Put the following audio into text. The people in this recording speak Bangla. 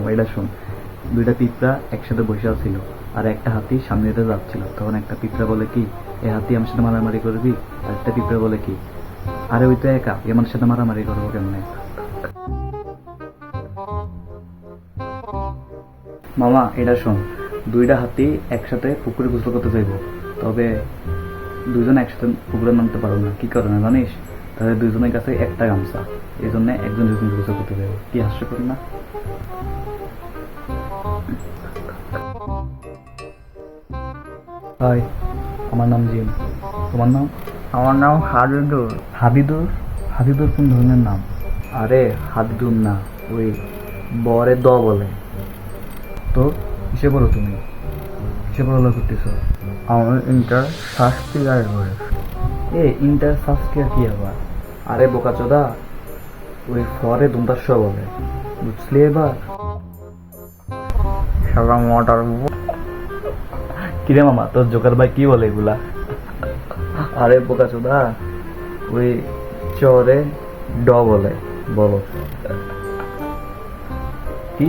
মামা এটা শোন, দুইটা পিঁপড়া একসাথে বসে ছিল, আর একটা হাতি সামনে দিয়ে যাচ্ছিল। তখন একটা পিঁপড়া বলে কি, এ হাতি আমার সাথে মারামারি করবি? আর একটা পিঁপড়া বলে কি, আরে ওই তো একা, আমার সাথে মারামারি করবো কেমনে? মামা এটা শোন, দুইটা হাতি একসাথে পুকুরে গোসল করতে চাইব, তবে দুজন একসাথে পুকুরে নামতে পারবো না। কি করে না জানিস? তাদের দুজনের কাছে একটা গামছা, এই জন্য একজন দুজন গোসল করতে চাইব। কি হাস্যকর না? হাই, আমার নাম জিম। তোমার নাম? আমার নাম হাবিদুর। হাবিদুর? হাবিদুর কোন ধরনের নাম? আরে হাবিদুর না, ওই বরে দ বলে। তো কিসে বলো তুমি? কিসে পড়ালেখা করতেছ? আমি ইন্টার ফার্স্ট ইয়ার করে। এ ইন্টার ফার্স্ট ইয়ার কি আবার? আরে বোকাচোদা, ওই ফরে দুমদার শ বলে, বুঝলি এবার? সবাই মোটর কিরে মামা, তোর জোকার ভাই কি বলে এগুলা? আরে বোকাচোদা, ওই চরে ড বলে, বলো। কি